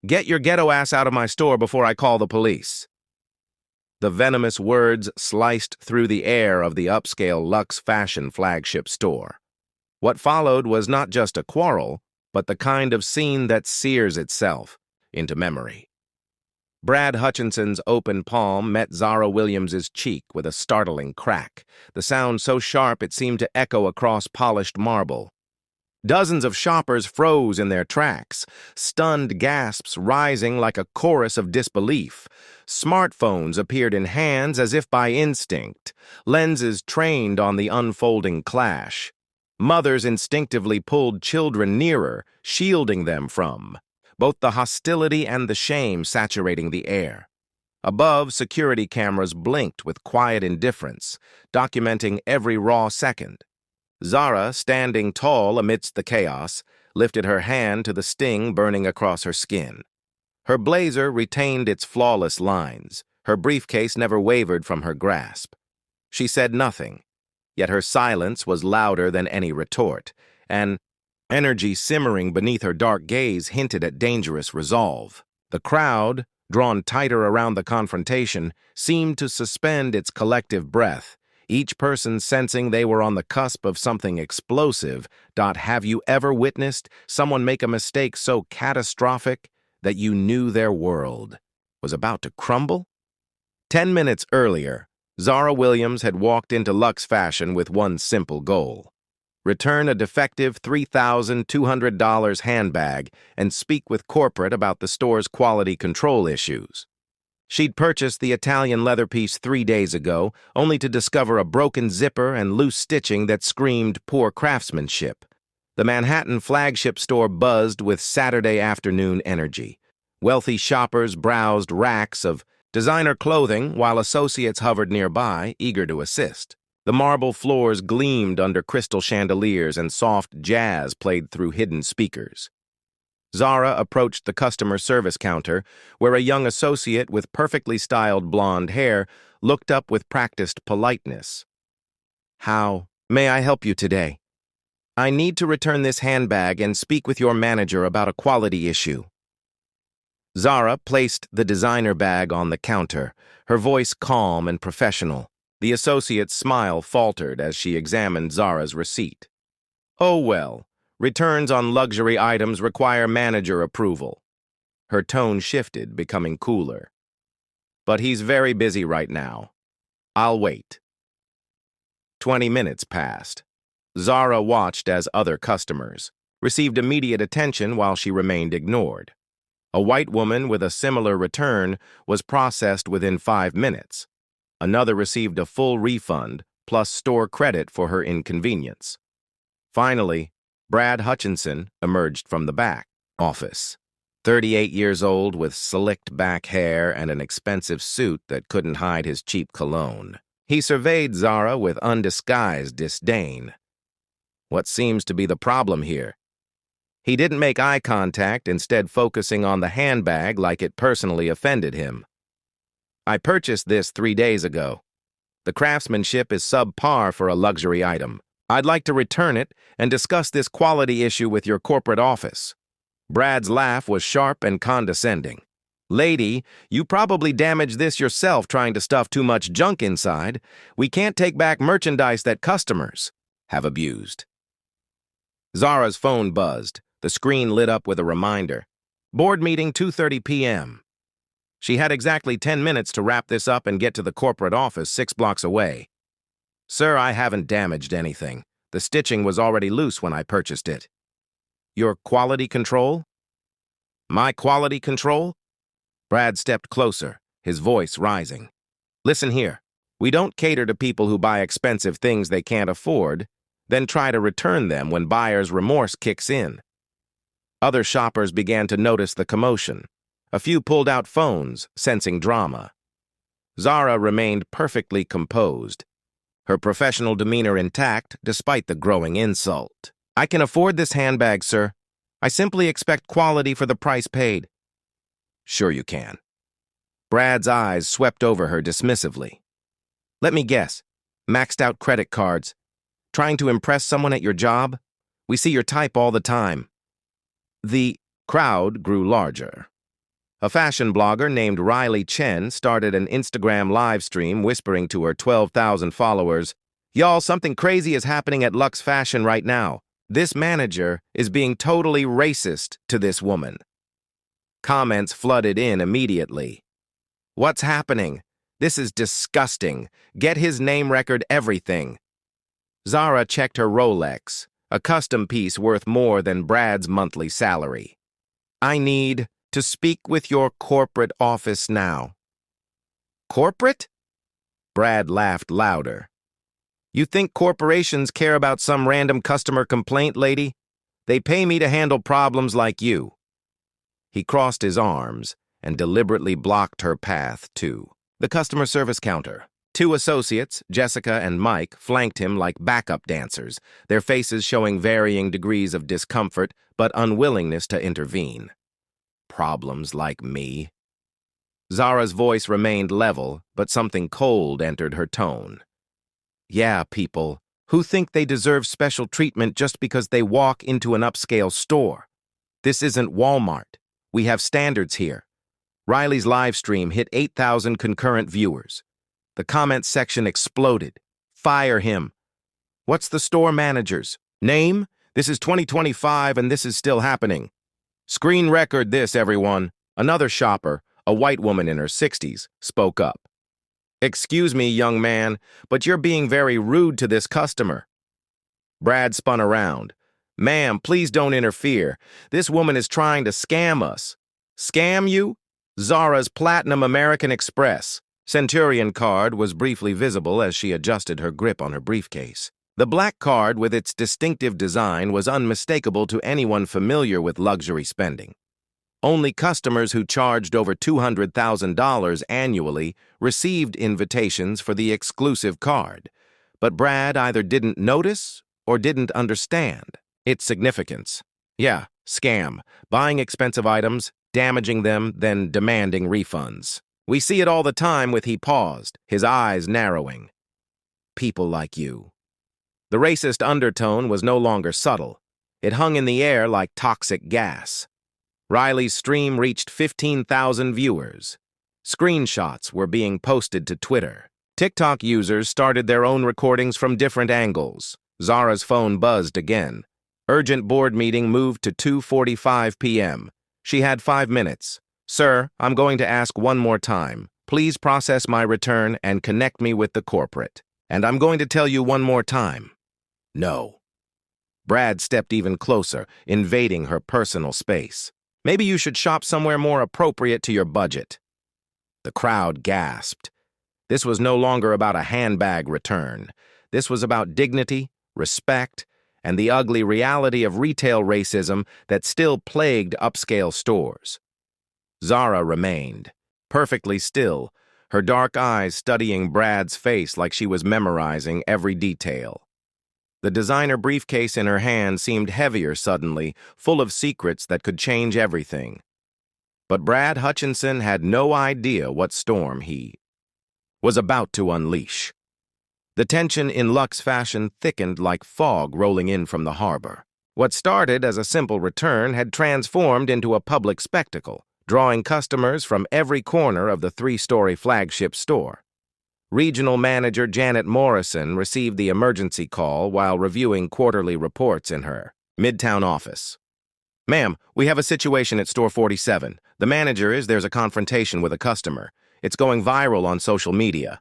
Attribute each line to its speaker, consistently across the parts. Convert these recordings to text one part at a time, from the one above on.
Speaker 1: Get your ghetto ass out of my store before I call the police. The venomous words sliced through the air of the upscale luxe fashion flagship store. What followed was not just a quarrel, but the kind of scene that sears itself into memory. Brad Hutchinson's open palm met Zara Williams's cheek with a startling crack, the sound so sharp it seemed to echo across polished marble. Dozens of shoppers froze in their tracks, stunned gasps rising like a chorus of disbelief. Smartphones appeared in hands as if by instinct, lenses trained on the unfolding clash. Mothers instinctively pulled children nearer, shielding them from both the hostility and the shame saturating the air. Above, security cameras blinked with quiet indifference, documenting every raw second. Zara, standing tall amidst the chaos, lifted her hand to the sting burning across her skin. Her blazer retained its flawless lines. Her briefcase never wavered from her grasp. She said nothing, yet her silence was louder than any retort, and energy simmering beneath her dark gaze hinted at dangerous resolve. The crowd, drawn tighter around the confrontation, seemed to suspend its collective breath, each person sensing they were on the cusp of something explosive. Have you ever witnessed someone make a mistake so catastrophic that you knew their world was about to crumble? 10 minutes earlier, Zara Williams had walked into luxe fashion with one simple goal: return a defective $3,200 handbag and speak with corporate about the store's quality control issues. She'd purchased the Italian leather piece 3 days ago, only to discover a broken zipper and loose stitching that screamed poor craftsmanship. The Manhattan flagship store buzzed with Saturday afternoon energy. Wealthy shoppers browsed racks of designer clothing while associates hovered nearby, eager to assist. The marble floors gleamed under crystal chandeliers and soft jazz played through hidden speakers. Zara approached the customer service counter, where a young associate with perfectly styled blonde hair looked up with practiced politeness. "How may I help you today? I need to return this handbag and speak with your manager about a quality issue." Zara placed the designer bag on the counter, her voice calm and professional. The associate's smile faltered as she examined Zara's receipt. "Oh well, returns on luxury items require manager approval." Her tone shifted, becoming cooler. "But he's very busy right now. I'll wait." 20 minutes passed. Zara watched as other customers received immediate attention while she remained ignored. A white woman with a similar return was processed within 5 minutes. Another received a full refund plus store credit for her inconvenience. Finally, Brad Hutchinson emerged from the back office. 38 years old with slicked back hair and an expensive suit that couldn't hide his cheap cologne. He surveyed Zara with undisguised disdain. What seems to be the problem here? He didn't make eye contact, instead focusing on the handbag like it personally offended him. "I purchased this 3 days ago. The craftsmanship is subpar for a luxury item. I'd like to return it and discuss this quality issue with your corporate office." Brad's laugh was sharp and condescending. "Lady, you probably damaged this yourself trying to stuff too much junk inside. We can't take back merchandise that customers have abused." Zara's phone buzzed. The screen lit up with a reminder. Board meeting 2:30 p.m. She had exactly 10 minutes to wrap this up and get to the corporate office 6 blocks away. "Sir, I haven't damaged anything. The stitching was already loose when I purchased it." "Your quality control?" "My quality control?" Brad stepped closer, his voice rising. "Listen here. We don't cater to people who buy expensive things they can't afford, then try to return them when buyer's remorse kicks in." Other shoppers began to notice the commotion. A few pulled out phones, sensing drama. Zara remained perfectly composed, her professional demeanor intact despite the growing insult. "I can afford this handbag, sir. I simply expect quality for the price paid." "Sure you can." Brad's eyes swept over her dismissively. "Let me guess. Maxed out credit cards. Trying to impress someone at your job? We see your type all the time." The crowd grew larger. A fashion blogger named Riley Chen started an Instagram live stream whispering to her 12,000 followers, "Y'all, something crazy is happening at Lux Fashion right now. This manager is being totally racist to this woman." Comments flooded in immediately. "What's happening? This is disgusting. Get his name record, everything." Zara checked her Rolex, a custom piece worth more than Brad's monthly salary. "I need to speak with your corporate office now." "Corporate?" Brad laughed louder. "You think corporations care about some random customer complaint, lady? They pay me to handle problems like you." He crossed his arms and deliberately blocked her path to the customer service counter. Two associates, Jessica and Mike, flanked him like backup dancers, their faces showing varying degrees of discomfort but unwillingness to intervene. "Problems like me?" Zara's voice remained level, but something cold entered her tone. "Yeah, people who think they deserve special treatment just because they walk into an upscale store. This isn't Walmart. We have standards here." Riley's live stream hit 8,000 concurrent viewers. The comments section exploded. "Fire him." "What's the store manager's name? This is 2025 and this is still happening." "Screen record this, everyone." Another shopper, a white woman in her 60s, spoke up. "Excuse me, young man, but you're being very rude to this customer." Brad spun around. "Ma'am, please don't interfere. This woman is trying to scam us." "Scam you?" "Zara's Platinum American Express." Centurion card was briefly visible as she adjusted her grip on her briefcase. The black card with its distinctive design was unmistakable to anyone familiar with luxury spending. Only customers who charged over $200,000 annually received invitations for the exclusive card, but Brad either didn't notice or didn't understand its significance. Yeah, scam, buying expensive items, damaging them, then demanding refunds. "We see it all the time," he paused, his eyes narrowing. "People like you." The racist undertone was no longer subtle. It hung in the air like toxic gas. Riley's stream reached 15,000 viewers. Screenshots were being posted to Twitter. TikTok users started their own recordings from different angles. Zara's phone buzzed again. Urgent board meeting moved to 2:45 p.m. She had 5 minutes. "Sir, I'm going to ask one more time. Please process my return and connect me with the corporate. And I'm going to tell you one more time. No." Brad stepped even closer, invading her personal space. "Maybe you should shop somewhere more appropriate to your budget." The crowd gasped. This was no longer about a handbag return. This was about dignity, respect, and the ugly reality of retail racism that still plagued upscale stores. Zara remained, perfectly still, her dark eyes studying Brad's face like she was memorizing every detail. The designer briefcase in her hand seemed heavier suddenly, full of secrets that could change everything. But Brad Hutchinson had no idea what storm he was about to unleash. The tension in Lux Fashion thickened like fog rolling in from the harbor. What started as a simple return had transformed into a public spectacle, drawing customers from every corner of the 3-story flagship store. Regional Manager Janet Morrison received the emergency call while reviewing quarterly reports in her Midtown office. "Ma'am, we have a situation at Store 47. The manager is there's a confrontation with a customer. It's going viral on social media."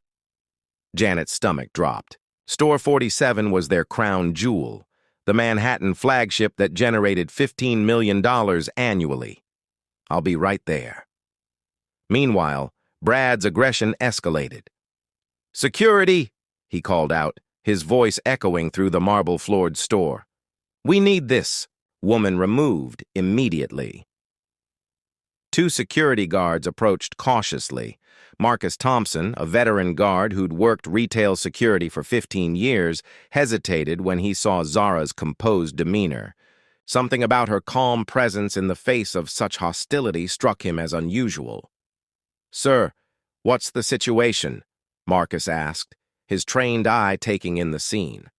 Speaker 1: Janet's stomach dropped. Store 47 was their crown jewel, the Manhattan flagship that generated $15 million annually. "I'll be right there." Meanwhile, Brad's aggression escalated. "Security!" he called out, his voice echoing through the marble-floored store. "We need this." Woman removed immediately. 2 security guards approached cautiously. Marcus Thompson, a veteran guard who'd worked retail security for 15 years, hesitated when he saw Zara's composed demeanor. Something about her calm presence in the face of such hostility struck him as unusual. "Sir, what's the situation?" Marcus asked, his trained eye taking in the scene.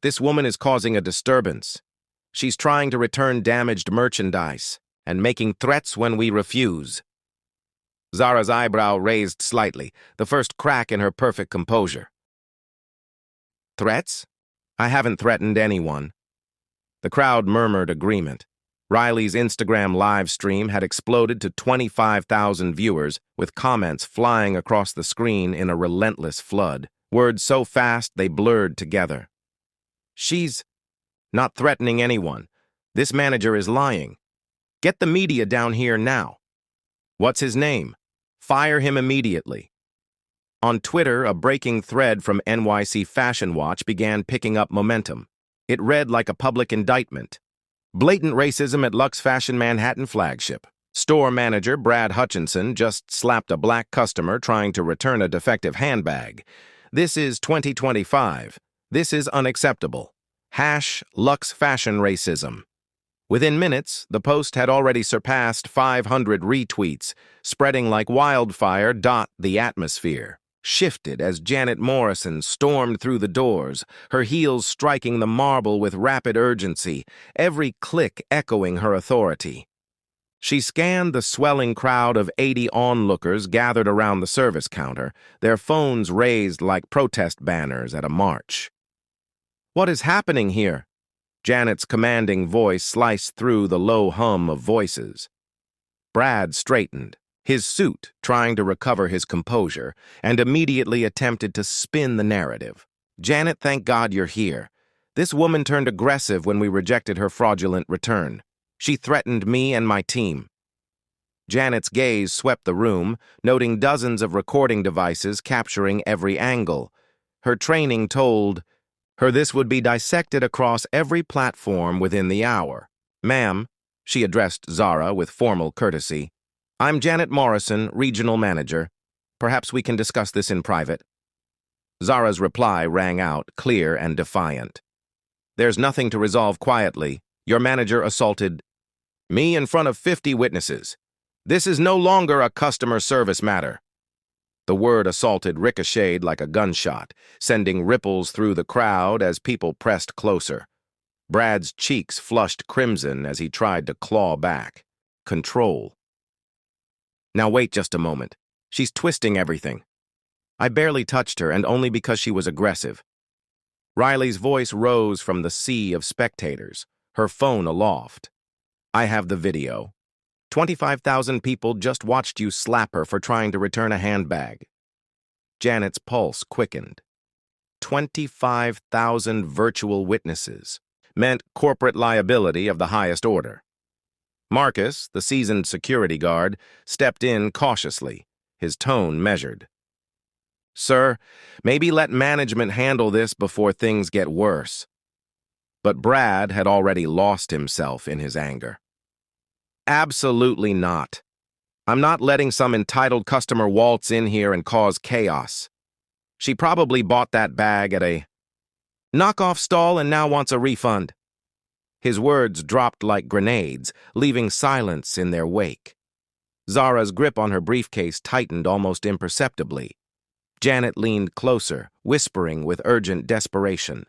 Speaker 1: "This woman is causing a disturbance. She's trying to return damaged merchandise and making threats when we refuse." Zara's eyebrow raised slightly, the first crack in her perfect composure. Threats? I haven't threatened anyone. The crowd murmured agreement. Riley's Instagram live stream had exploded to 25,000 viewers, with comments flying across the screen in a relentless flood, words so fast they blurred together. She's not threatening anyone. This manager is lying. Get the media down here now. What's his name? Fire him immediately. On Twitter, a breaking thread from NYC Fashion Watch began picking up momentum. It read like a public indictment. Blatant racism at Luxe Fashion Manhattan flagship. Store manager Brad Hutchinson just slapped a black customer trying to return a defective handbag. This is 2025. This is unacceptable. #Luxe Fashion Racism. Within minutes, the post had already surpassed 500 retweets, spreading like wildfire. The atmosphere shifted as Janet Morrison stormed through the doors, her heels striking the marble with rapid urgency, every click echoing her authority. She scanned the swelling crowd of 80 onlookers gathered around the service counter, their phones raised like protest banners at a march. What is happening here? Janet's commanding voice sliced through the low hum of voices. Brad straightened, his suit trying to recover his composure, and immediately attempted to spin the narrative. Janet, thank God you're here. This woman turned aggressive when we rejected her fraudulent return. She threatened me and my team. Janet's gaze swept the room, noting dozens of recording devices capturing every angle. Her training told her this would be dissected across every platform within the hour. Ma'am, she addressed Zara with formal courtesy. I'm Janet Morrison, regional manager. Perhaps we can discuss this in private. Zara's reply rang out, clear and defiant. There's nothing to resolve quietly. Your manager assaulted me in front of 50 witnesses. This is no longer a customer service matter. The word assaulted ricocheted like a gunshot, sending ripples through the crowd as people pressed closer. Brad's cheeks flushed crimson as he tried to claw back. Control. Now wait just a moment. She's twisting everything. I barely touched her, and only because she was aggressive. Riley's voice rose from the sea of spectators, her phone aloft. I have the video. 25,000 people just watched you slap her for trying to return a handbag. Janet's pulse quickened. 25,000 virtual witnesses meant corporate liability of the highest order. Marcus, the seasoned security guard, stepped in cautiously, his tone measured. Sir, maybe let management handle this before things get worse. But Brad had already lost himself in his anger. Absolutely not. I'm not letting some entitled customer waltz in here and cause chaos. She probably bought that bag at a knockoff stall and now wants a refund. His words dropped like grenades, leaving silence in their wake. Zara's grip on her briefcase tightened almost imperceptibly. Janet leaned closer, whispering with urgent desperation.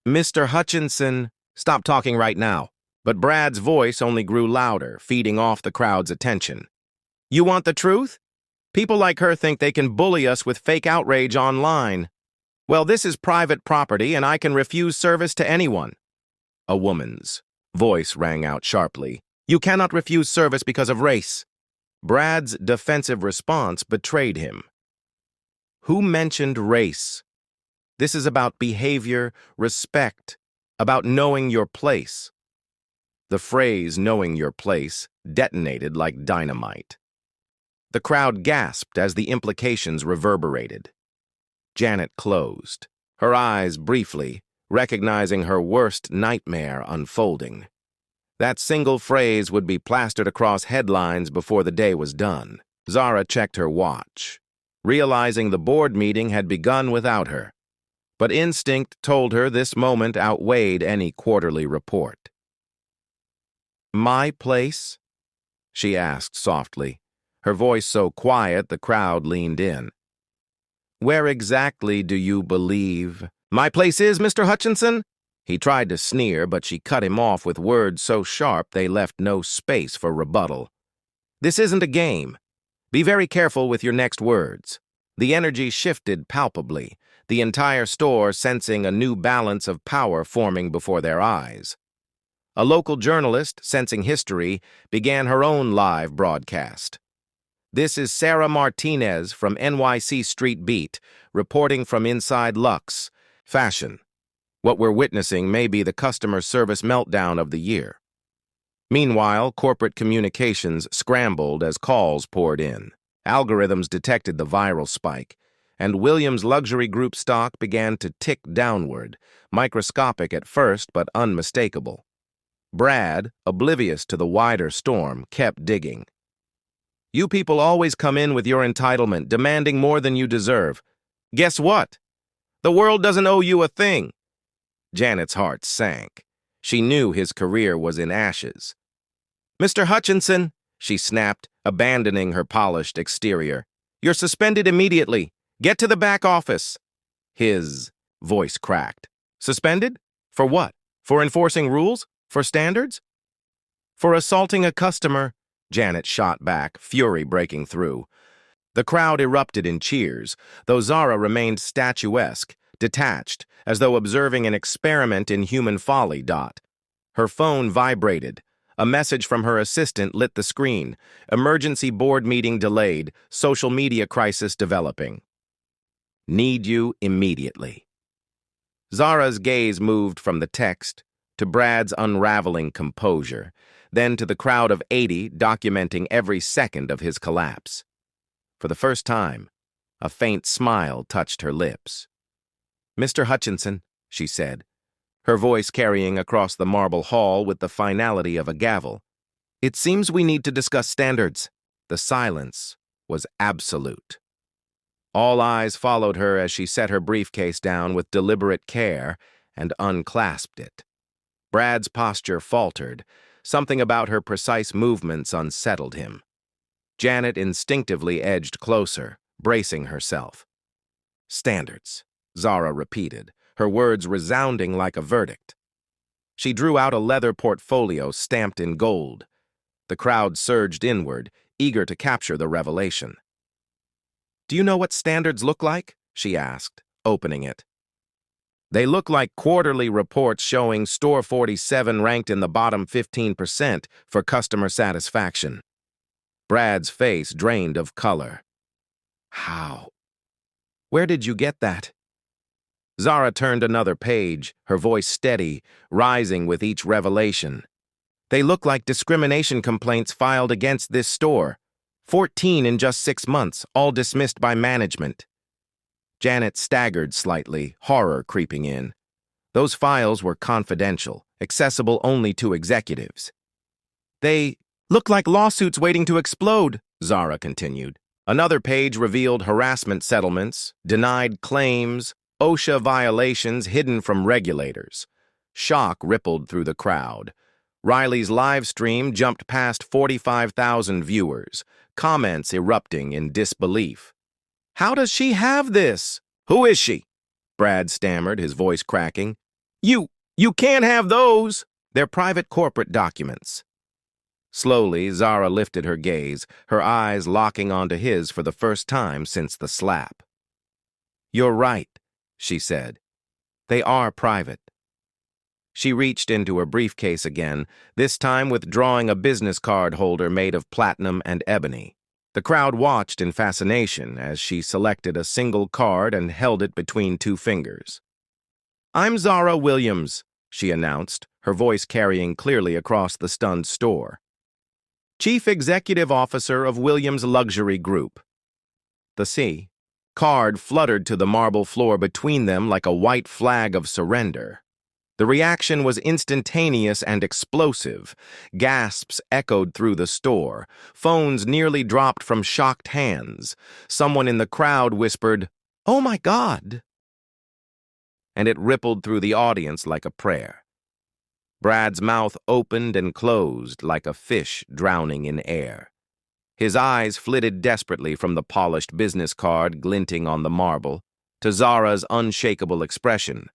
Speaker 1: Mr. Hutchinson, stop talking right now. But Brad's voice only grew louder, feeding off the crowd's attention. You want the truth? People like her think they can bully us with fake outrage online. Well, this is private property, and I can refuse service to anyone. A woman's voice rang out sharply. You cannot refuse service because of race. Brad's defensive response betrayed him. Who mentioned race? This is about behavior, respect, about knowing your place. The phrase, knowing your place, detonated like dynamite. The crowd gasped as the implications reverberated. Janet closed, her eyes briefly, recognizing her worst nightmare unfolding. That single phrase would be plastered across headlines before the day was done. Zara checked her watch, realizing the board meeting had begun without her. But instinct told her this moment outweighed any quarterly report. My place? She asked softly, her voice so quiet the crowd leaned in. Where exactly do you believe my place is, Mr. Hutchinson? He tried to sneer, but she cut him off with words so sharp they left no space for rebuttal. This isn't a game. Be very careful with your next words. The energy shifted palpably, the entire store sensing a new balance of power forming before their eyes. A local journalist, sensing history, began her own live broadcast. This is Sarah Martinez from NYC Street Beat, reporting from inside Luxe Fashion. What we're witnessing may be the customer service meltdown of the year. Meanwhile, corporate communications scrambled as calls poured in. Algorithms detected the viral spike, and Williams Luxury Group stock began to tick downward, microscopic at first but unmistakable. Brad, oblivious to the wider storm, kept digging. You people always come in with your entitlement, demanding more than you deserve. Guess what? The world doesn't owe you a thing. Janet's heart sank. She knew his career was in ashes. Mr. Hutchinson, she snapped, abandoning her polished exterior. You're suspended immediately. Get to the back office. His voice cracked. Suspended? For what? For enforcing rules? For standards? For assaulting a customer, Janet shot back, fury breaking through. The crowd erupted in cheers, though Zara remained statuesque, detached, as though observing an experiment in human folly. Her phone vibrated. A message from her assistant lit the screen. Emergency board meeting delayed. Social media crisis developing. Need you immediately. Zara's gaze moved from the text to Brad's unraveling composure, then to the crowd of 80 documenting every second of his collapse. For the first time, a faint smile touched her lips. Mr. Hutchinson, she said, her voice carrying across the marble hall with the finality of a gavel. It seems we need to discuss standards. The silence was absolute. All eyes followed her as she set her briefcase down with deliberate care and unclasped it. Brad's posture faltered. Something about her precise movements unsettled him. Janet instinctively edged closer, bracing herself. Standards, Zara repeated, her words resounding like a verdict. She drew out a leather portfolio stamped in gold. The crowd surged inward, eager to capture the revelation. Do you know what standards look like? She asked, opening it. They look like quarterly reports showing Store 47 ranked in the bottom 15% for customer satisfaction. Brad's face drained of color. How? Where did you get that? Zara turned another page, her voice steady, rising with each revelation. They look like discrimination complaints filed against this store. 14 in just 6 months, all dismissed by management. Janet staggered slightly, horror creeping in. Those files were confidential, accessible only to executives. They look like lawsuits waiting to explode, Zara continued. Another page revealed harassment settlements, denied claims, OSHA violations hidden from regulators. Shock rippled through the crowd. Riley's live stream jumped past 45,000 viewers, comments erupting in disbelief. How does she have this? Who is she? Brad stammered, his voice cracking. You can't have those. They're private corporate documents. Slowly, Zara lifted her gaze, her eyes locking onto his for the first time since the slap. You're right, she said. They are private. She reached into her briefcase again, this time withdrawing a business card holder made of platinum and ebony. The crowd watched in fascination as she selected a single card and held it between 2 fingers. I'm Zara Williams, she announced, her voice carrying clearly across the stunned store. Chief Executive Officer of Williams Luxury Group. The card fluttered to the marble floor between them like a white flag of surrender. The reaction was instantaneous and explosive. Gasps echoed through the store. Phones nearly dropped from shocked hands. Someone in the crowd whispered, "Oh my God!" And it rippled through the audience like a prayer. Brad's mouth opened and closed like a fish drowning in air. His eyes flitted desperately from the polished business card glinting on the marble to Zara's unshakable expression,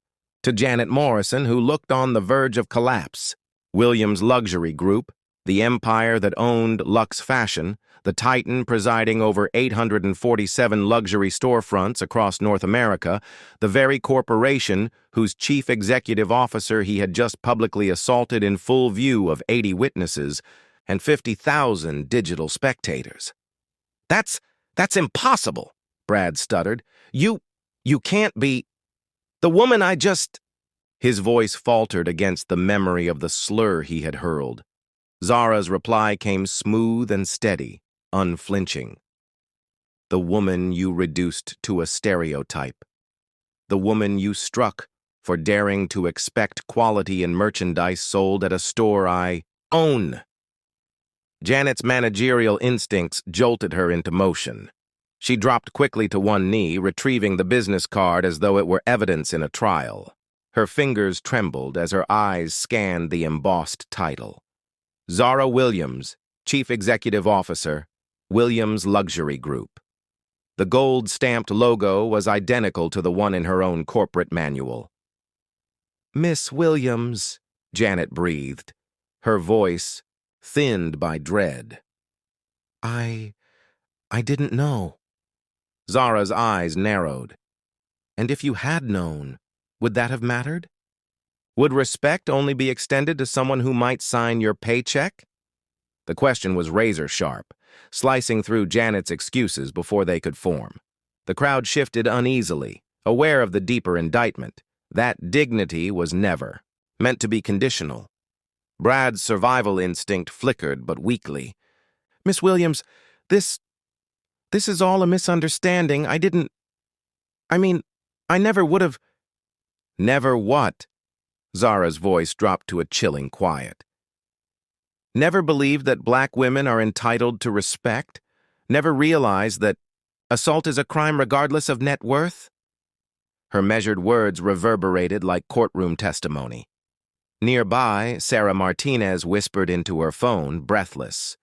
Speaker 1: to Janet Morrison, who looked on the verge of collapse. Williams Luxury Group, The empire that owned Lux Fashion, the titan presiding over 847 luxury storefronts across North America, the very corporation whose chief executive officer he had just publicly assaulted in full view of 80 witnesses and 50,000 digital spectators. That's impossible, Brad stuttered. You can't be... The woman I just... His voice faltered against the memory of the slur he had hurled. Zara's reply came smooth and steady, unflinching. The woman you reduced to a stereotype. The woman you struck for daring to expect quality in merchandise sold at a store I own. Janet's managerial instincts jolted her into motion. She dropped quickly to one knee, retrieving the business card as though it were evidence in a trial. Her fingers trembled as her eyes scanned the embossed title. Zara Williams, Chief Executive Officer, Williams Luxury Group. The gold-stamped logo was identical to the one in her own corporate manual. "Miss Williams," Janet breathed, her voice thinned by dread. I didn't know." Zara's eyes narrowed. "And if you had known, would that have mattered? Would respect only be extended to someone who might sign your paycheck?" The question was razor-sharp, slicing through Janet's excuses before they could form. The crowd shifted uneasily, aware of the deeper indictment. That dignity was never meant to be conditional. Brad's survival instinct flickered but weakly. "Miss Williams, this is all a misunderstanding. I never would have..." "Never what?" Zara's voice dropped to a chilling quiet. "Never believed that black women are entitled to respect? Never realized that assault is a crime regardless of net worth?" Her measured words reverberated like courtroom testimony. Nearby, Sarah Martinez whispered into her phone, breathless.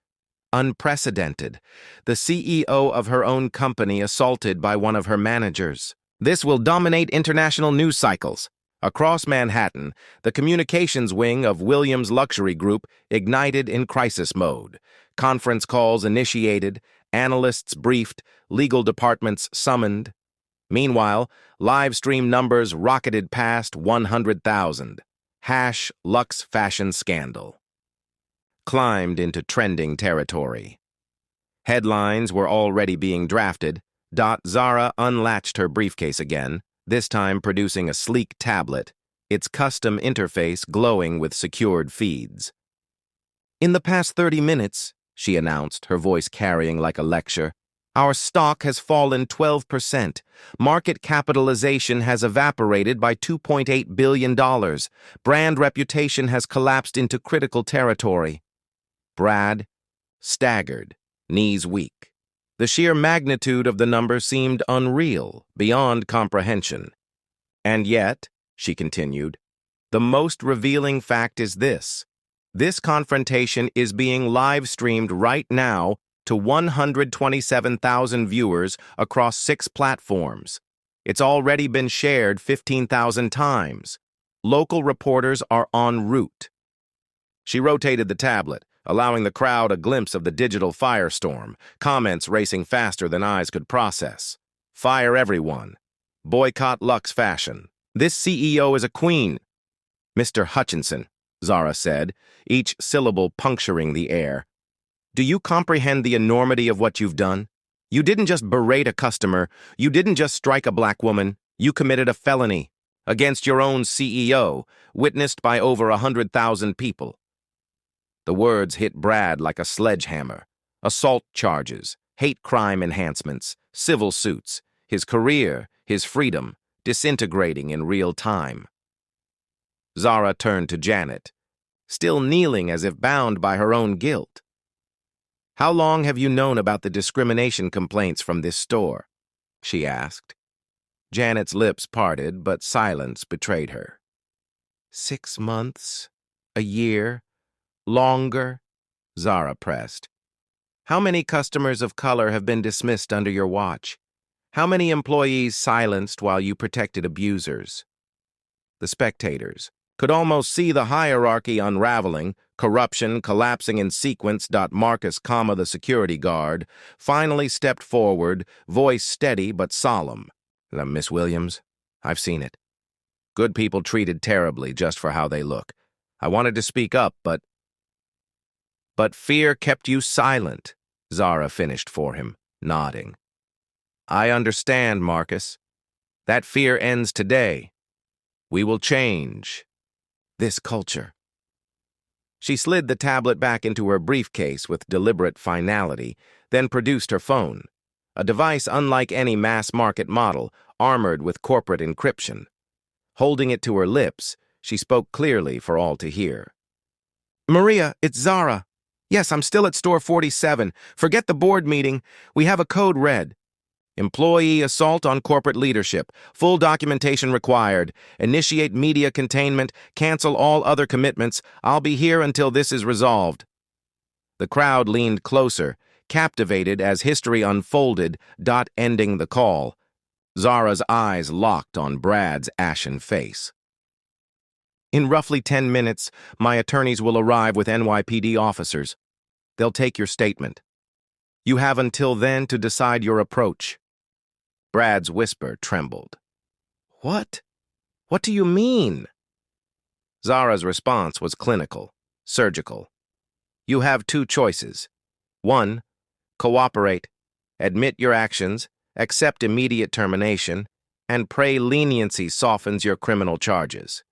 Speaker 1: "Unprecedented. The CEO of her own company assaulted by one of her managers. This will dominate international news cycles." Across Manhattan, the communications wing of Williams Luxury Group ignited in crisis mode. Conference calls initiated, analysts briefed, legal departments summoned. Meanwhile, live stream numbers rocketed past 100,000. #Lux Fashion Scandal climbed into trending territory. Headlines were already being drafted. Zara unlatched her briefcase again, this time producing a sleek tablet, its custom interface glowing with secured feeds. "In the past 30 minutes, she announced, her voice carrying like a lecture, "our stock has fallen 12%. Market capitalization has evaporated by $2.8 billion. Brand reputation has collapsed into critical territory." Brad staggered, knees weak. The sheer magnitude of the number seemed unreal, beyond comprehension. "And yet," she continued, "the most revealing fact is this. This confrontation is being live-streamed right now to 127,000 viewers across 6 platforms. It's already been shared 15,000 times. Local reporters are en route." She rotated the tablet, allowing the crowd a glimpse of the digital firestorm, comments racing faster than eyes could process. "Fire everyone. Boycott Lux Fashion. This CEO is a queen." "Mr. Hutchinson," Zara said, each syllable puncturing the air, "do you comprehend the enormity of what you've done? You didn't just berate a customer. You didn't just strike a black woman. You committed a felony against your own CEO, witnessed by over 100,000 people." The words hit Brad like a sledgehammer. Assault charges, hate crime enhancements, civil suits, his career, his freedom, disintegrating in real time. Zara turned to Janet, still kneeling as if bound by her own guilt. "How long have you known about the discrimination complaints from this store?" she asked. Janet's lips parted, but silence betrayed her. 6 months, a year, longer, Zara pressed. "How many customers of color have been dismissed under your watch? How many employees silenced while you protected abusers?" The spectators could almost see the hierarchy unraveling, corruption collapsing in sequence. Marcus, the security guard, finally stepped forward, voice steady but solemn. Miss Williams, I've seen it. Good people treated terribly just for how they look. I wanted to speak up, but fear kept you silent, Zara finished for him, nodding. I understand, Marcus. That fear ends today. We will change this culture. She slid the tablet back into her briefcase with deliberate finality, then produced her phone, a device unlike any mass-market model, armored with corporate encryption. Holding it to her lips, she spoke clearly for all to hear. Maria, it's Zara. Yes, I'm still at store 47. Forget the board meeting. We have a code red. Employee assault on corporate leadership. Full documentation required. Initiate media containment. Cancel all other commitments. I'll be here until this is resolved. The crowd leaned closer, captivated as history unfolded, ending the call. Zara's eyes locked on Brad's ashen face. In roughly 10 minutes, my attorneys will arrive with NYPD officers. They'll take your statement. You have until then to decide your approach. Brad's whisper trembled. What? What do you mean? Zara's response was clinical, surgical. You have two choices. 1. Cooperate, admit your actions, accept immediate termination, and pray leniency softens your criminal charges.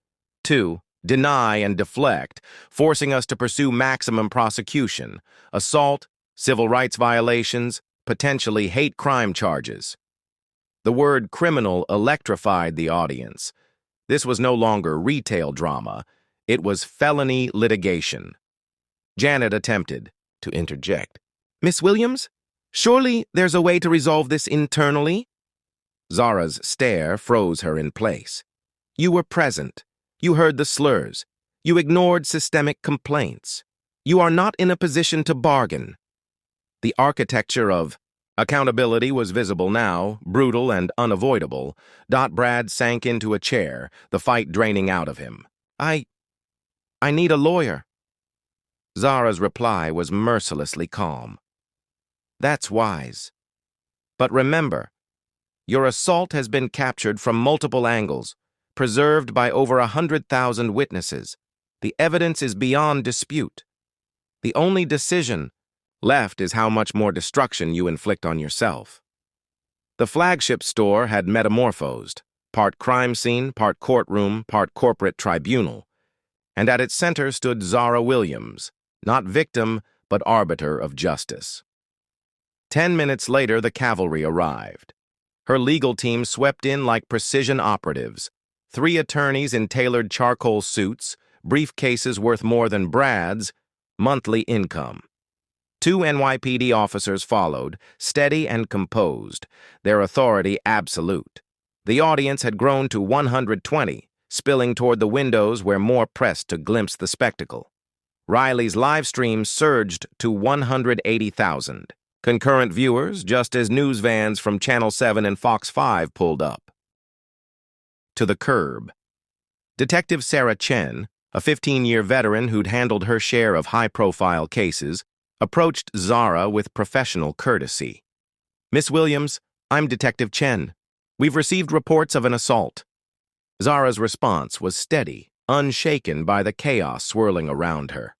Speaker 1: 2. Deny and deflect, forcing us to pursue maximum prosecution, assault, civil rights violations, potentially hate crime charges. The word criminal electrified the audience. This was no longer retail drama. It was felony litigation. Janet attempted to interject. Miss Williams, surely there's a way to resolve this internally? Zara's stare froze her in place. You were present. You heard the slurs. You ignored systemic complaints. You are not in a position to bargain. The architecture of accountability was visible now, brutal and unavoidable. Brad sank into a chair, the fight draining out of him. I need a lawyer. Zara's reply was mercilessly calm. That's wise. But remember, your assault has been captured from multiple angles, preserved by over 100,000 witnesses. The evidence is beyond dispute. The only decision left is how much more destruction you inflict on yourself. The flagship store had metamorphosed, part crime scene, part courtroom, part corporate tribunal, and at its center stood Zara Williams, not victim, but arbiter of justice. 10 minutes later, the cavalry arrived. Her legal team swept in like precision operatives. 3 attorneys in tailored charcoal suits, briefcases worth more than Brad's monthly income. 2 NYPD officers followed, steady and composed, their authority absolute. The audience had grown to 120, spilling toward the windows where more pressed to glimpse the spectacle. Riley's live stream surged to 180,000. Concurrent viewers, just as news vans from Channel 7 and Fox 5 pulled up. To the curb. Detective Sarah Chen, a 15-year veteran who'd handled her share of high-profile cases, approached Zara with professional courtesy. Miss Williams, I'm Detective Chen. We've received reports of an assault. Zara's response was steady, unshaken by the chaos swirling around her.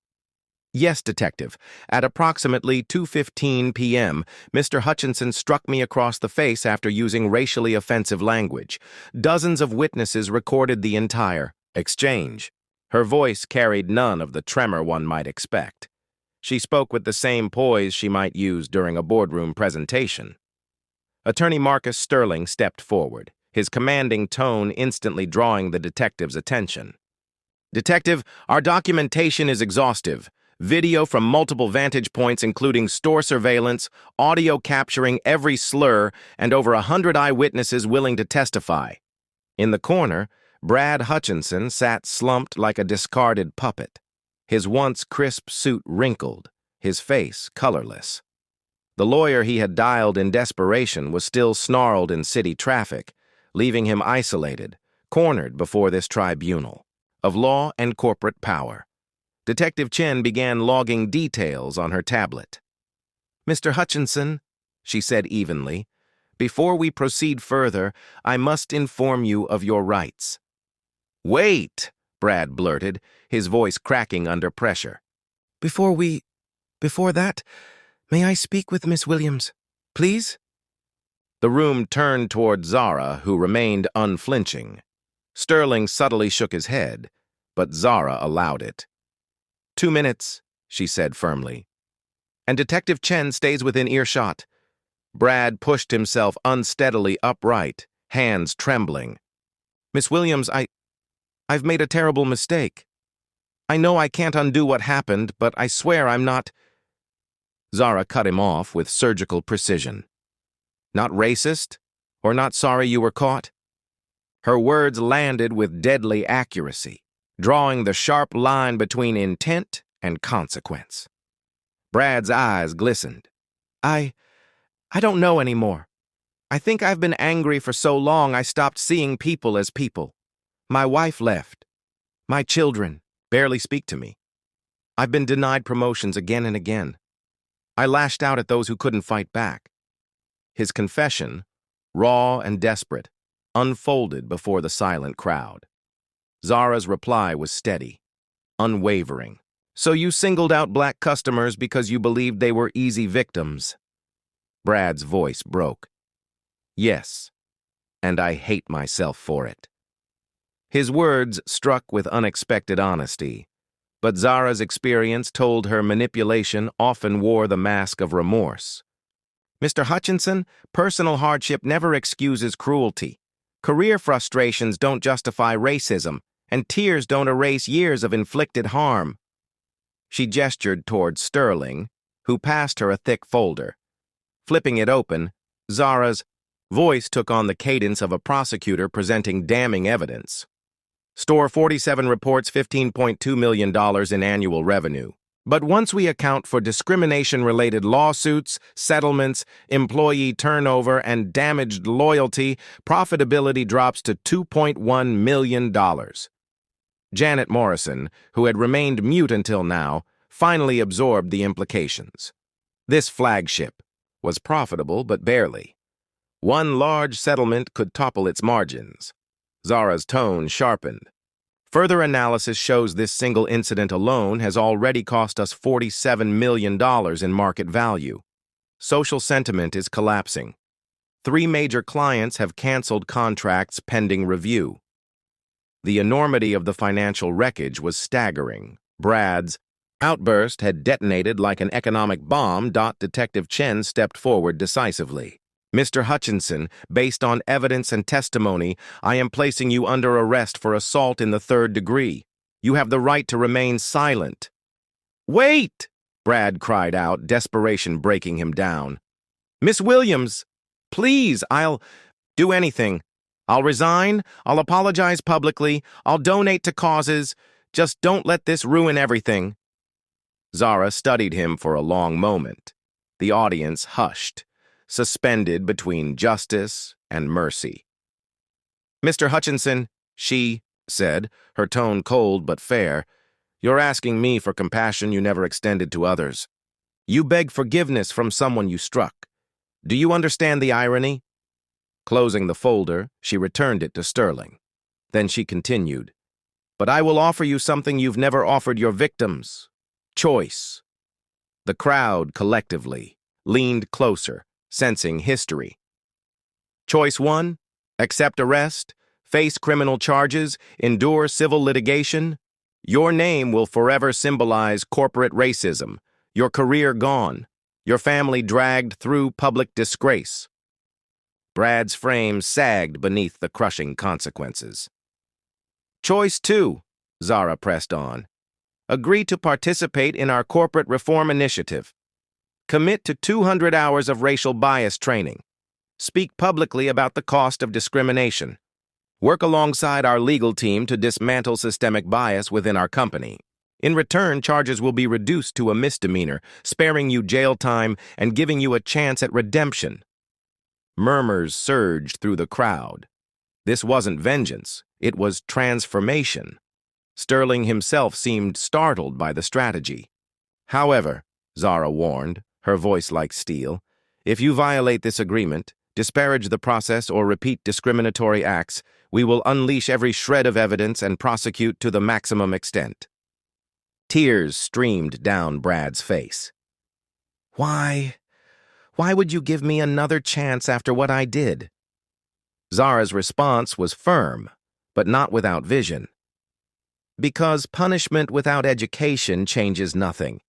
Speaker 1: Yes, Detective. At approximately 2:15 p.m., Mr. Hutchinson struck me across the face after using racially offensive language. Dozens of witnesses recorded the entire exchange. Her voice carried none of the tremor one might expect. She spoke with the same poise she might use during a boardroom presentation. Attorney Marcus Sterling stepped forward, his commanding tone instantly drawing the detective's attention. Detective, our documentation is exhaustive. Video from multiple vantage points including store surveillance, audio capturing every slur, and over 100 eyewitnesses willing to testify. In the corner, Brad Hutchinson sat slumped like a discarded puppet, his once crisp suit wrinkled, his face colorless. The lawyer he had dialed in desperation was still snarled in city traffic, leaving him isolated, cornered before this tribunal of law and corporate power. Detective Chen began logging details on her tablet. "Mr. Hutchinson," she said evenly, "before we proceed further, I must inform you of your rights." "Wait," Brad blurted, his voice cracking under pressure. Before that, may I speak with Miss Williams, please?" The room turned toward Zara, who remained unflinching. Sterling subtly shook his head, but Zara allowed it. "2 minutes," she said firmly. "And Detective Chen stays within earshot." Brad pushed himself unsteadily upright, hands trembling. "Miss Williams, I've made a terrible mistake. I know I can't undo what happened, but I swear I'm not—" Zara cut him off with surgical precision. "Not racist? Or not sorry you were caught?" Her words landed with deadly accuracy, drawing the sharp line between intent and consequence. Brad's eyes glistened. I don't know anymore. I think I've been angry for so long I stopped seeing people as people. My wife left. My children barely speak to me. I've been denied promotions again and again. I lashed out at those who couldn't fight back." His confession, raw and desperate, unfolded before the silent crowd. Zara's reply was steady, unwavering. "So you singled out black customers because you believed they were easy victims?" Brad's voice broke. "Yes, and I hate myself for it." His words struck with unexpected honesty, but Zara's experience told her manipulation often wore the mask of remorse. "Mr. Hutchinson, personal hardship never excuses cruelty. Career frustrations don't justify racism, and tears don't erase years of inflicted harm." She gestured toward Sterling, who passed her a thick folder. Flipping it open, Zara's voice took on the cadence of a prosecutor presenting damning evidence. Store 47 reports $15.2 million in annual revenue. But once we account for discrimination-related lawsuits, settlements, employee turnover, and damaged loyalty, profitability drops to $2.1 million. Janet Morrison, who had remained mute until now, finally absorbed the implications. This flagship was profitable, but barely. One large settlement could topple its margins. Zara's tone sharpened. "Further analysis shows this single incident alone has already cost us $47 million in market value. Social sentiment is collapsing. 3 major clients have canceled contracts pending review." The enormity of the financial wreckage was staggering. Brad's outburst had detonated like an economic bomb. Detective Chen stepped forward decisively. "Mr. Hutchinson, based on evidence and testimony, I am placing you under arrest for assault in the 3rd degree. You have the right to remain silent." "Wait!" Brad cried out, desperation breaking him down. "Miss Williams, please, I'll do anything. I'll resign, I'll apologize publicly, I'll donate to causes. Just don't let this ruin everything." Zara studied him for a long moment. The audience hushed, suspended between justice and mercy. "Mr. Hutchinson," she said, her tone cold but fair, "you're asking me for compassion you never extended to others. You beg forgiveness from someone you struck. Do you understand the irony?" Closing the folder, she returned it to Sterling. Then she continued, "But I will offer you something you've never offered your victims. Choice." The crowd, collectively, leaned closer, sensing history. "Choice 1, accept arrest, face criminal charges, endure civil litigation. Your name will forever symbolize corporate racism, your career gone, your family dragged through public disgrace." Brad's frame sagged beneath the crushing consequences. "Choice 2, Zara pressed on. Agree to participate in our corporate reform initiative. Commit to 200 hours of racial bias training. Speak publicly about the cost of discrimination. Work alongside our legal team to dismantle systemic bias within our company. In return, charges will be reduced to a misdemeanor, sparing you jail time and giving you a chance at redemption." Murmurs surged through the crowd. This wasn't vengeance, it was transformation. Sterling himself seemed startled by the strategy. "However," Zara warned, her voice like steel, "if you violate this agreement, disparage the process, or repeat discriminatory acts, we will unleash every shred of evidence and prosecute to the maximum extent." Tears streamed down Brad's face. Why would you give me another chance after what I did?" Zara's response was firm, but not without vision. "Because punishment without education changes nothing.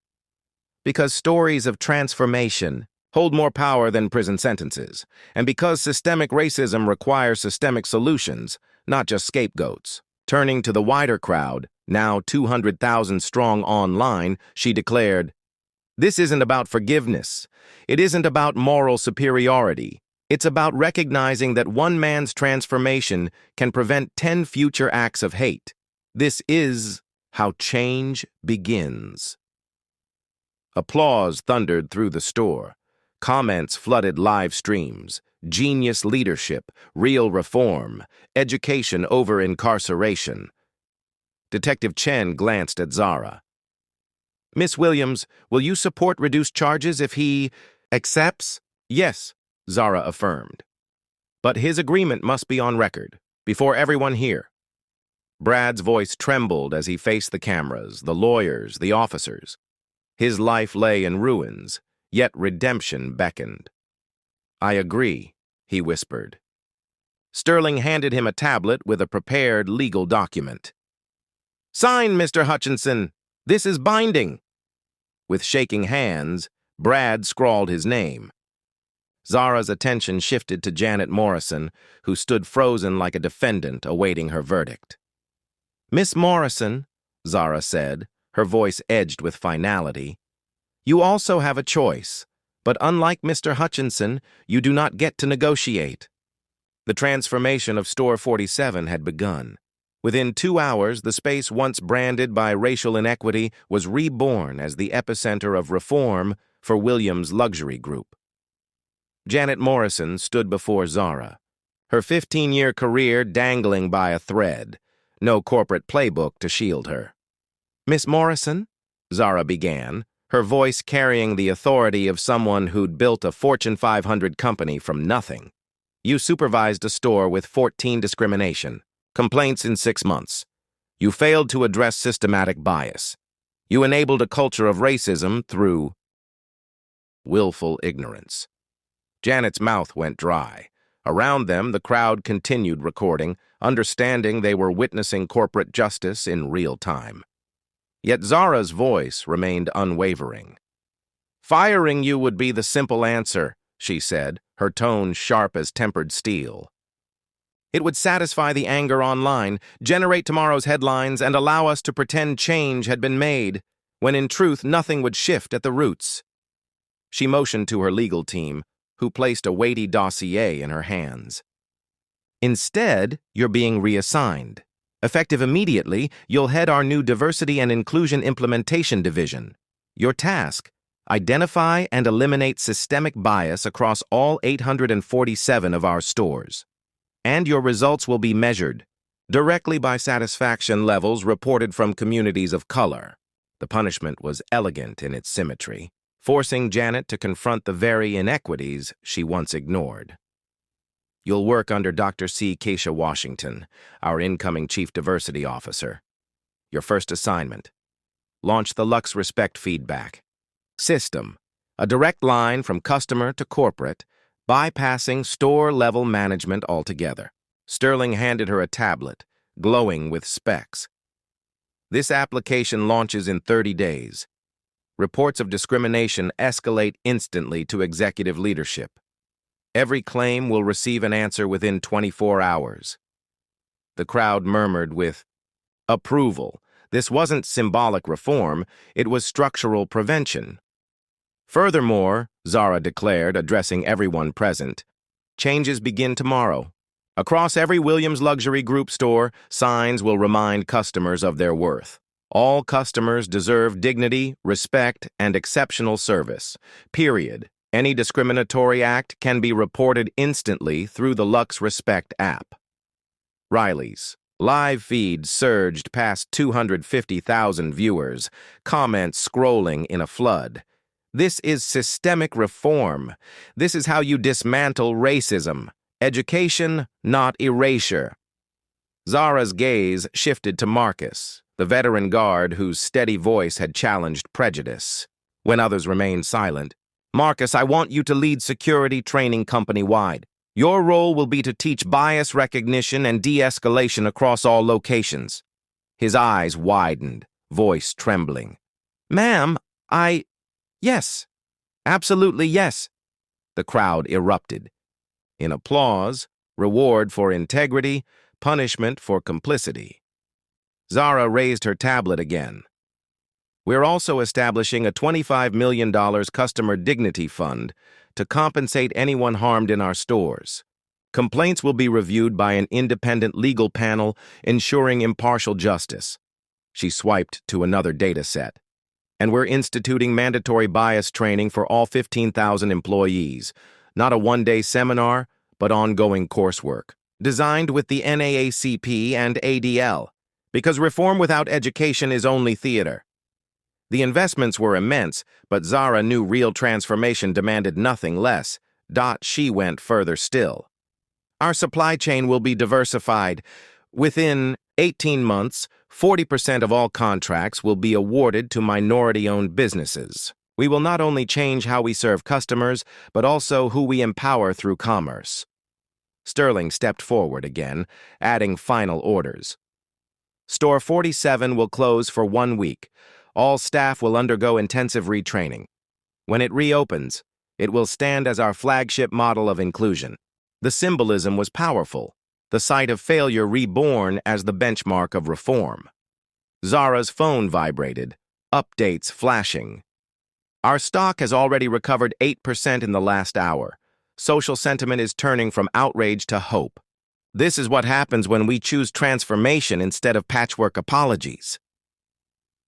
Speaker 1: Because stories of transformation hold more power than prison sentences. And because systemic racism requires systemic solutions, not just scapegoats." Turning to the wider crowd, now 200,000 strong online, she declared, "This isn't about forgiveness. It isn't about moral superiority. It's about recognizing that one man's transformation can prevent 10 future acts of hate. This is how change begins." Applause thundered through the store. Comments flooded live streams. Genius leadership, real reform, education over incarceration. Detective Chen glanced at Zara. "Miss Williams, will you support reduced charges if he accepts?" "Yes," Zara affirmed. "But his agreement must be on record, before everyone here." Brad's voice trembled as he faced the cameras, the lawyers, the officers. His life lay in ruins, yet redemption beckoned. "I agree," he whispered. Sterling handed him a tablet with a prepared legal document. "Sign, Mr. Hutchinson. This is binding." With shaking hands, Brad scrawled his name. Zara's attention shifted to Janet Morrison, who stood frozen like a defendant awaiting her verdict. "Miss Morrison," Zara said, her voice edged with finality, "you also have a choice, but unlike Mr. Hutchinson, you do not get to negotiate." The transformation of Store 47 had begun. Within 2 hours, the space once branded by racial inequity was reborn as the epicenter of reform for Williams' luxury group. Janet Morrison stood before Zara, her 15-year career dangling by a thread, no corporate playbook to shield her. "Miss Morrison," Zara began, her voice carrying the authority of someone who'd built a Fortune 500 company from nothing. "You supervised a store with 14 discrimination complaints in 6 months. You failed to address systematic bias. You enabled a culture of racism through willful ignorance." Janet's mouth went dry. Around them, the crowd continued recording, understanding they were witnessing corporate justice in real time. Yet Zara's voice remained unwavering. "Firing you would be the simple answer," she said, her tone sharp as tempered steel. "It would satisfy the anger online, generate tomorrow's headlines, and allow us to pretend change had been made, when in truth nothing would shift at the roots." She motioned to her legal team, who placed a weighty dossier in her hands. "Instead, you're being reassigned. Effective immediately, you'll head our new Diversity and Inclusion Implementation Division. Your task: identify and eliminate systemic bias across all 847 of our stores. And your results will be measured directly by satisfaction levels reported from communities of color." The punishment was elegant in its symmetry, forcing Janet to confront the very inequities she once ignored. "You'll work under Dr. C. Keisha Washington, our incoming Chief Diversity Officer. Your first assignment: launch the Lux Respect Feedback System, a direct line from customer to corporate, bypassing store-level management altogether." Sterling handed her a tablet, glowing with specs. "This application launches in 30 days. Reports of discrimination escalate instantly to executive leadership. Every claim will receive an answer within 24 hours. The crowd murmured with approval. This wasn't symbolic reform, it was structural prevention. "Furthermore," Zara declared, addressing everyone present, "changes begin tomorrow. Across every Williams Luxury Group store, signs will remind customers of their worth. All customers deserve dignity, respect, and exceptional service. Period. Any discriminatory act can be reported instantly through the Lux Respect app." Riley's. Live feeds surged past 250,000 viewers, comments scrolling in a flood. This is systemic reform. This is how you dismantle racism. Education, not erasure. Zara's gaze shifted to Marcus, the veteran guard whose steady voice had challenged prejudice. When others remained silent, "Marcus, I want you to lead security training company-wide. Your role will be to teach bias recognition and de-escalation across all locations." His eyes widened, voice trembling. "Ma'am, yes, absolutely yes." The crowd erupted. In applause, reward for integrity, punishment for complicity. Zara raised her tablet again. "We're also establishing a $25 million customer dignity fund to compensate anyone harmed in our stores. Complaints will be reviewed by an independent legal panel, ensuring impartial justice." She swiped to another data set. "And we're instituting mandatory bias training for all 15,000 employees. Not a one-day seminar, but ongoing coursework, designed with the NAACP and ADL, because reform without education is only theater." The investments were immense, but Zara knew real transformation demanded nothing less. She went further still. "Our supply chain will be diversified. Within 18 months, 40% of all contracts will be awarded to minority-owned businesses. We will not only change how we serve customers, but also who we empower through commerce." Sterling stepped forward again, adding final orders. "Store 47 will close for 1 week. All staff will undergo intensive retraining. When it reopens, it will stand as our flagship model of inclusion." The symbolism was powerful, the site of failure reborn as the benchmark of reform. Zara's phone vibrated, updates flashing. "Our stock has already recovered 8% in the last hour. Social sentiment is turning from outrage to hope. This is what happens when we choose transformation instead of patchwork apologies."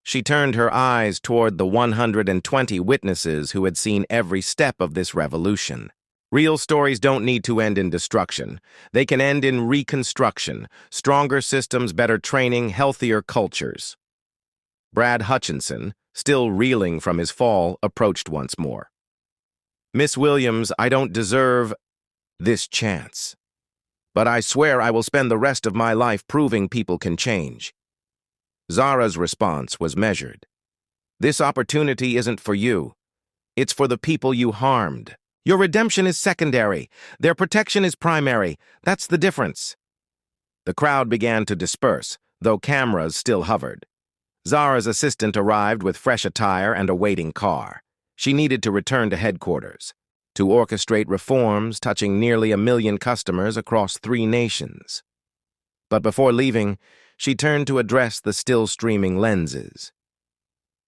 Speaker 1: She turned her eyes toward the 120 witnesses who had seen every step of this revolution. Real stories don't need to end in destruction. They can end in reconstruction, stronger systems, better training, healthier cultures. Brad Hutchinson, still reeling from his fall, approached once more. "Miss Williams, I don't deserve this chance. But I swear I will spend the rest of my life proving people can change." Zara's response was measured. "This opportunity isn't for you. It's for the people you harmed. Your redemption is secondary. Their protection is primary. That's the difference." The crowd began to disperse, though cameras still hovered. Zara's assistant arrived with fresh attire and a waiting car. She needed to return to headquarters, to orchestrate reforms touching nearly 1 million customers across 3 nations. But before leaving, she turned to address the still-streaming lenses.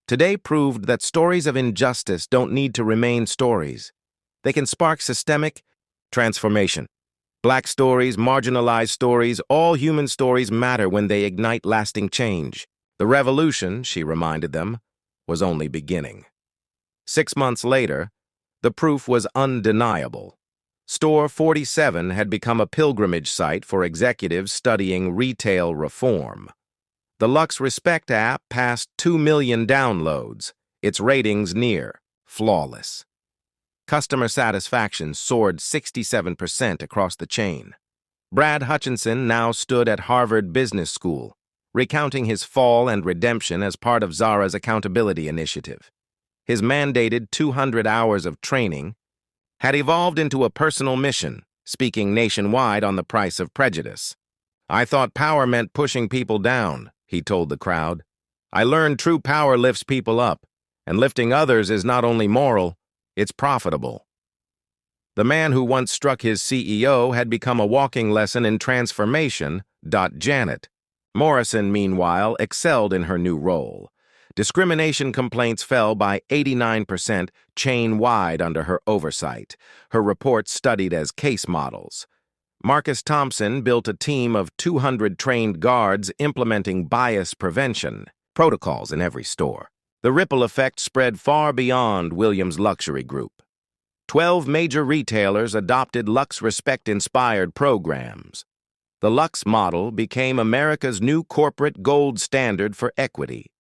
Speaker 1: Today proved that stories of injustice don't need to remain stories. They can spark systemic transformation. Black stories, marginalized stories, all human stories matter when they ignite lasting change. The revolution, she reminded them, was only beginning. 6 months later, the proof was undeniable. Store 47 had become a pilgrimage site for executives studying retail reform. The Lux Respect app passed 2 million downloads, its ratings near flawless. Customer satisfaction soared 67% across the chain. Brad Hutchinson now stood at Harvard Business School, recounting his fall and redemption as part of Zara's accountability initiative. His mandated 200 hours of training had evolved into a personal mission, speaking nationwide on the price of prejudice. "I thought power meant pushing people down," he told the crowd. "I learned true power lifts people up, and lifting others is not only moral, it's profitable." The man who once struck his CEO had become a walking lesson in transformation. Janet Morrison, meanwhile, excelled in her new role. Discrimination complaints fell by 89% chain-wide under her oversight, her reports studied as case models. Marcus Thompson built a team of 200 trained guards implementing bias prevention protocols in every store. The ripple effect spread far beyond Williams' luxury group. 12 major retailers adopted Lux Respect-inspired programs. The Lux model became America's new corporate gold standard for equity.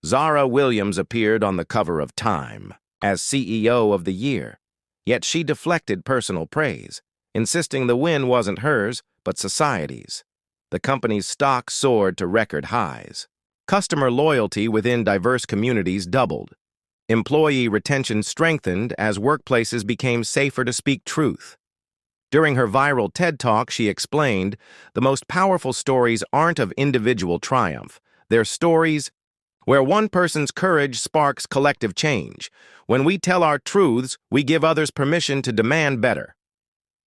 Speaker 1: Zara Williams appeared on the cover of Time as CEO of the year, yet she deflected personal praise, insisting the win wasn't hers, but society's. The company's stock soared to record highs. Customer loyalty within diverse communities doubled. Employee retention strengthened as workplaces became safer to speak truth. During her viral TED Talk, she explained, "The most powerful stories aren't of individual triumph. They're stories where one person's courage sparks collective change. When we tell our truths, we give others permission to demand better."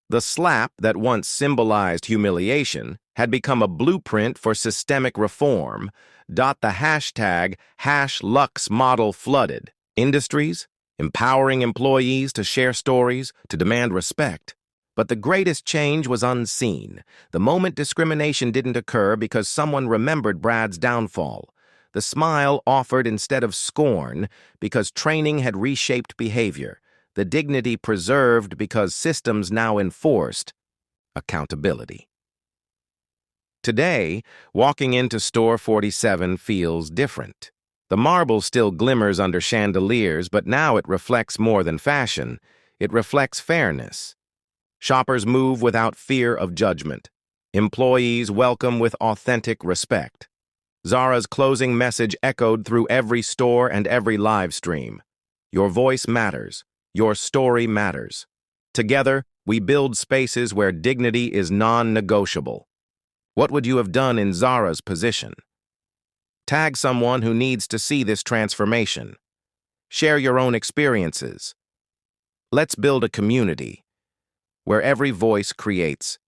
Speaker 1: The slap that once symbolized humiliation had become a blueprint for systemic reform. The hashtag #Lux model flooded industries, empowering employees to share stories, to demand respect. But the greatest change was unseen. The moment discrimination didn't occur because someone remembered Brad's downfall. The smile offered instead of scorn because training had reshaped behavior. The dignity preserved because systems now enforced accountability. Today, walking into Store 47 feels different. The marble still glimmers under chandeliers, but now it reflects more than fashion. It reflects fairness. Shoppers move without fear of judgment. Employees welcome with authentic respect. Zara's closing message echoed through every store and every live stream. Your voice matters. Your story matters. Together, we build spaces where dignity is non-negotiable. What would you have done in Zara's position? Tag someone who needs to see this transformation. Share your own experiences. Let's build a community where every voice creates